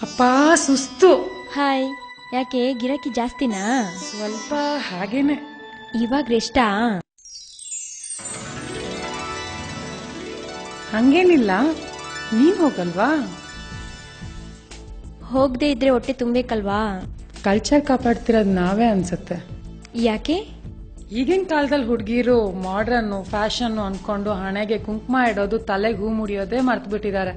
ಅಪ್ಪ ಸುಸ್ತು. ಹಾಯ್, ಯಾಕೆ ಗಿರಾಕಿ ಜಾಸ್ತಿನಾ? ಸ್ವಲ್ಪ ಹಾಗೇನೆ. ಇವಾಗ ರೆಸ್ಟಾ? ಹಂಗೇನಿಲ್ಲ, ನೀನ್ ಹೋಗಲ್ವಾ? ಹೋಗದೆ ಇದ್ರೆ ಹೊಟ್ಟೆ ತುಂಬೇಕಲ್ವಾ? ಕಲ್ಚರ್ ಕಾಪಾಡ್ತಿರೋದು ನಾವೇ ಅನ್ಸುತ್ತೆ. ಯಾಕೆ? ಈಗಿನ ಕಾಲದಲ್ಲಿ ಹುಡುಗಿರು ಮಾಡ್ರನ್ನು ಫ್ಯಾಷನ್ನು ಅನ್ಕೊಂಡು ಹಣೆಗೆ ಕುಂಕುಮ ಇಡೋದು, ತಲೆಗೆ ಹೂ ಮುಡಿಯೋದೇ ಮರ್ತು ಬಿಟ್ಟಿದ್ದಾರೆ.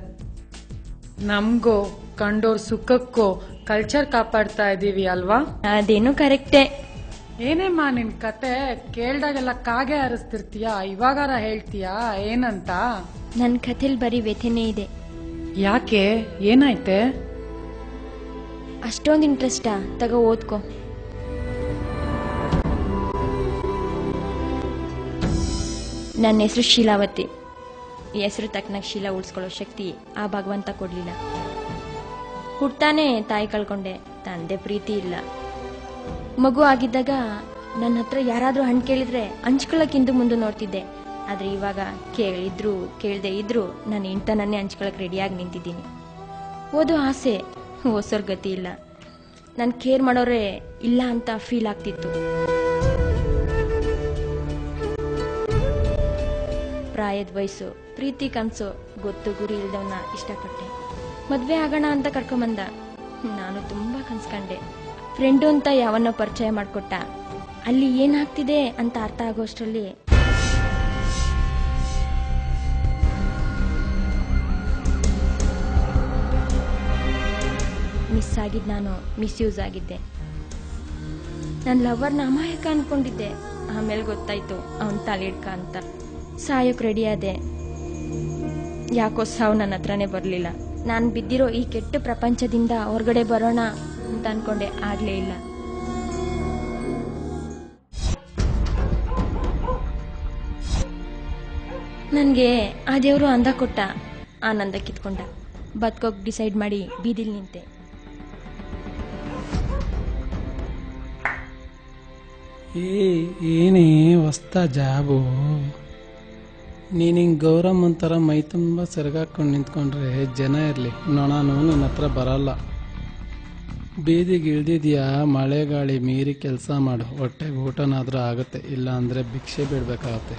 ನಮ್ಗೋ ಕಂಡೋರ್ ಸುಖಕ್ಕೋ ಕಲ್ಚರ್ ಕಾಪಾಡ್ತಾ ಇದೀವಿ ಅಲ್ವಾ? ಅದೇನು ಕರೆಕ್ಟೇ. ಏನೇಮ್ಮ ನಿನ್ ಕತೆ ಕೇಳ್ದಾಗೆಲ್ಲ ಕಾಗೆ ಹಾರಿಸ್ತಿರ್ತೀಯ, ಇವಾಗಾರ ಹೇಳ್ತೀಯಾ ಏನಂತ? ನನ್ ಕಥೆಲ್ ಬರೀ ವ್ಯಥೆನೇ ಇದೆ. ಯಾಕೆ, ಏನಾಯ್ತೆ? ಅಷ್ಟೊಂದು ಇಂಟ್ರೆಸ್ಟಾ? ತಗೋ ಓದ್ಕೋ. ನನ್ನ ಹೆಸರು ಶೀಲಾವತಿ. ಈ ಹೆಸರು ತಕ್ಕನಾಗ ಶೀಲಾ ಉಳಿಸ್ಕೊಳ್ಳೋ ಶಕ್ತಿ ಆ ಭಗವಂತ ಕೊಡ್ಲಿಲ್ಲ. ಹುಟ್ಟಾನೆ ತಾಯಿ ಕಳ್ಕೊಂಡೆ, ತಂದೆ ಪ್ರೀತಿ ಇಲ್ಲ. ಮಗು ಆಗಿದ್ದಾಗ ನನ್ನ ಹತ್ರ ಯಾರಾದ್ರೂ ಹಣ್ಣು ಕೇಳಿದ್ರೆ ಹಂಚ್ಕೊಳ್ಳೋಕೆ ಹಿಂದೆ ಮುಂದೆ ನೋಡ್ತಿದ್ದೆ. ಆದ್ರೆ ಇವಾಗ ಕೇಳಿದ್ರು ಕೇಳದೆ ಇದ್ರು ನಾನು ಇಂಟನನ್ನೇ ಹಂಚ್ಕೊಳ್ಳೋಕೆ ರೆಡಿಯಾಗಿ ನಿಂತಿದ್ದೀನಿ. ಓದೋ ಆಸೆ, ಓಸೋರ್ ಗತಿ ಇಲ್ಲ. ನಾನು ಕೇರ್ ಮಾಡೋರೇ ಇಲ್ಲ ಅಂತ ಫೀಲ್ ಆಗ್ತಿತ್ತು. ಪ್ರಾಯದ ವಯಸ್ಸು, ಪ್ರೀತಿ ಕನಸು, ಗೊತ್ತು ಗುರಿ ಇಲ್ದವನ್ನ ಇಷ್ಟಪಟ್ಟೆ. ಮದ್ವೆ ಆಗೋಣ ಅಂತ ಕರ್ಕೊಂಬಂದ. ನಾನು ತುಂಬಾ ಕನ್ಸ್ಕೊಂಡೆ. ಫ್ರೆಂಡು ಅಂತ ಯಾವನ್ನೋ ಪರಿಚಯ ಮಾಡಿಕೊಟ್ಟ. ಅಲ್ಲಿ ಏನಾಗ್ತಿದೆ ಅಂತ ಅರ್ಥ ಆಗೋಷ್ಟರಲ್ಲಿ ಮಿಸ್ ಆಗಿದ್ದು ನಾನು ಮಿಸ್ಯೂಸ್ ಆಗಿದ್ದೆ. ನನ್ನ ಲವರ್ನ ಅಮಾಯಕ ಅನ್ಕೊಂಡಿದ್ದೆ. ಆಮೇಲೆ ಗೊತ್ತಾಯ್ತು ಅವನ್ ತಲೆಡ್ಕ ಅಂತ. ಸಾಯೋಕ್ ರೆಡಿ ಆದೆ. ಯಾಕೋ ಸಾವು ನನ್ನ ಹತ್ರನೇ ಬರಲಿಲ್ಲ. ನಾನು ಬಿದ್ದಿರೋ ಈ ಕೆಟ್ಟ ಪ್ರಪಂಚದಿಂದ ಹೊರಗಡೆ ಬರೋಣ ಅಂತ ಅನ್ಕೊಂಡೆ, ಆಗ್ಲೇ ಇಲ್ಲ. ನನಗೆ ಆ ದೇವರು ಅಂದ ಕೊಟ್ಟ, ಆನಂದ ಕಿತ್ಕೊಂಡ. ಬದುಕೋಕ್ ಡಿಸೈಡ್ ಮಾಡಿ ಬೀದಿಲ್ ನಿಂತೆ. ಏನೇ ಹೊಸ್ತ ಜಾಬು? ನೀನು ಹಿಂಗೆ ಗೌರಮ್ಮ ಒಂಥರ ಮೈ ತುಂಬ ಸೆರಗಾಕೊಂಡು ನಿಂತ್ಕೊಂಡ್ರೆ ಜನ ಇರಲಿ, ನೊಣನು ನಿನ್ನ ಹತ್ರ ಬರಲ್ಲ. ಬೀದಿಗೆ ಇಳ್ದಿದ್ಯಾ, ಮಳೆ ಗಾಳಿ ಮೀರಿ ಕೆಲಸ ಮಾಡು, ಹೊಟ್ಟೆಗೆ ಊಟನಾದರೂ ಆಗುತ್ತೆ. ಇಲ್ಲ ಅಂದರೆ ಭಿಕ್ಷೆ ಬಿಡಬೇಕಾಗತ್ತೆ.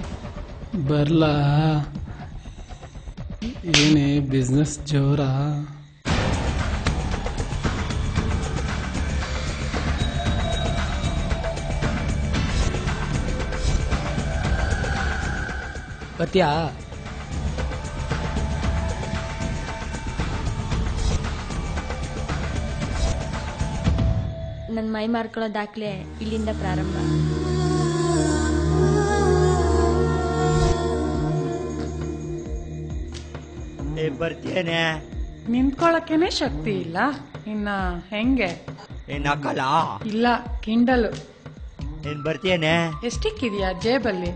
ಬರಲಾ? ಏನೇ ಬಿಸ್ನೆಸ್ ಜೋರಾ? ಬರ್ತೀಯಾ? ನನ್ನ ಮೈ ಮಾರ್ಕೊಳ್ಳೋ ದಾಖಲೆ ಇಲ್ಲಿಂದ ಪ್ರಾರಂಭ. ಬರ್ತೀಯೇನೆ? ನಿಂತ್ಕೊಳಕ್ಕೇನೆ ಶಕ್ತಿ ಇಲ್ಲ, ಇನ್ನ ಹೆಂಗೆ? ಏನ್ ಹಾಕಲ್ಲ? ಇಲ್ಲ, ಕಿಂಡಲ್. ಏನ್ ಬರ್ತೀಯೇನೆ? ಎಷ್ಟಿಕ್ಕಿದ್ಯಾ ಜೇಬಲ್ಲಿ?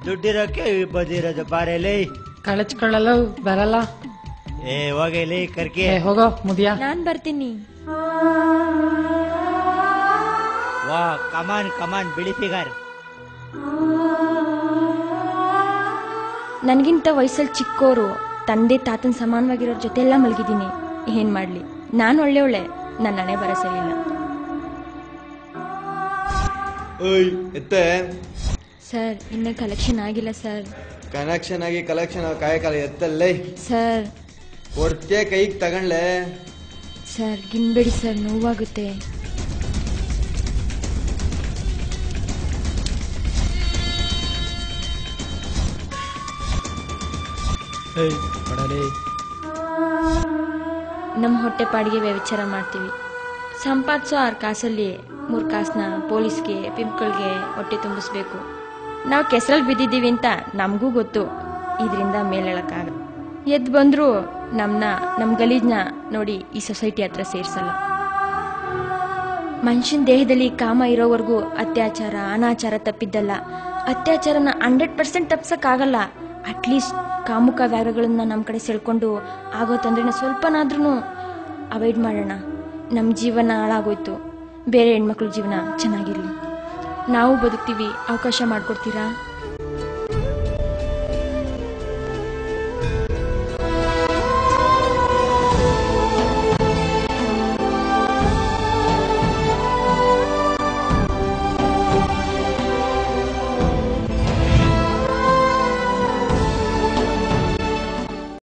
ದುಡ್ಡಿರೋಕೆ ಬದಿರೋದು ಬಾರೇಲಿ. ಕಳಚ್ಕೊಳ್ಳಲ್ಲ ಬರಲ್ಲ. ಏ ಹೋಗಲಿ ಕರ್ಕಿ. ಹೋಗೋ ಮುದಿಯ. ನಾನ್ ಬರ್ತೀನಿ. ವಾ ಕಮಾನ್ ಕಮಾನ್, ಬಿಳಿ ಫಿಗರ್. ನನ್ಗಿಂತ ವಯಸ್ಸಲ್ಲಿ ಚಿಕ್ಕೋರು, ತಂದೆ ತಾತನ ಸಮಾನವಾಗಿರೋರ್ ಜೊತೆ ಎಲ್ಲ ಮಲಗಿದ್ದೀನಿ. ಏನ್ ಮಾಡ್ಲಿ, ನಾನು ಒಳ್ಳೆ ನನ್ನ ಹಣೆ ಬರಸಲಿಲ್ಲ. ಸರ್, ಇನ್ನ ಕಲೆಕ್ಷನ್ ಆಗಿಲ್ಲ ಸರ್. ಕನೆಕ್ಷನ್ ಆಗಿ ಕಲೆಕ್ಷನ್ ಕಾಯಕಾಲ ಎತ್ತಲ್ಲೇ ಸರ್. ಕೊಡ್ತೇ ಕೈಗೆ ತಗೊಂಡ್ಲೆ. ಸರ್ ಗಿನ್ಬೇಡಿ ಸರ್, ನೋವಾಗುತ್ತೆ. ನಮ್ಮ ಹೊಟ್ಟೆ ಪಾಡಿಗೆ ವ್ಯವಿಚಾರ ಮಾಡ್ತೀವಿ. ಸಂಪಾದಿಸೋ 6 ಕಾಸಲ್ಲಿ 3 ಕಾಸನ್ನ ಪೊಲೀಸ್ಗೆ, ಪಿಂಪ್ಗಳಿಗೆ ಹೊಟ್ಟೆ ತುಂಬಿಸ್ಬೇಕು. ನಾವು ಕೆಸರಲ್ಲಿ ಬಿದ್ದಿದ್ದೀವಿ ಅಂತ ನಮಗೂ ಗೊತ್ತು. ಇದರಿಂದ ಮೇಲೇಳಕ್ಕಾಗ. ಎದ್ದು ಬಂದರೂ ನಮ್ಮ ಗಲೀಜ್ನ ನೋಡಿ ಈ ಸೊಸೈಟಿ ಹತ್ರ ಸೇರಿಸಲ್ಲ. ಮನುಷ್ಯನ ದೇಹದಲ್ಲಿ ಕಾಮ ಇರೋವರೆಗೂ ಅತ್ಯಾಚಾರ, ಅನಾಚಾರ ತಪ್ಪಿದ್ದಲ್ಲ. ಅತ್ಯಾಚಾರನ 100% ತಪ್ಸಕ್ಕಾಗಲ್ಲ. ಅಟ್ಲೀಸ್ಟ್ ಕಾಮುಕ ವ್ಯಾಘ್ರಗಳನ್ನ ನಮ್ಮ ಕಡೆ ಸೆಳ್ಕೊಂಡು ಆಗೋ ತೊಂದರೆನ ಸ್ವಲ್ಪನಾದ್ರೂ ಅವಾಯ್ಡ್ ಮಾಡೋಣ. ನಮ್ಮ ಜೀವನ ಹಾಳಾಗೋಯ್ತು, ಬೇರೆ ಹೆಣ್ಮಕ್ಳ ಜೀವನ ಚೆನ್ನಾಗಿರ್ಲಿ. ನಾವು ಬದುಕ್ತೀವಿ, ಅವಕಾಶ ಮಾಡಿಕೊಡ್ತೀರಾ?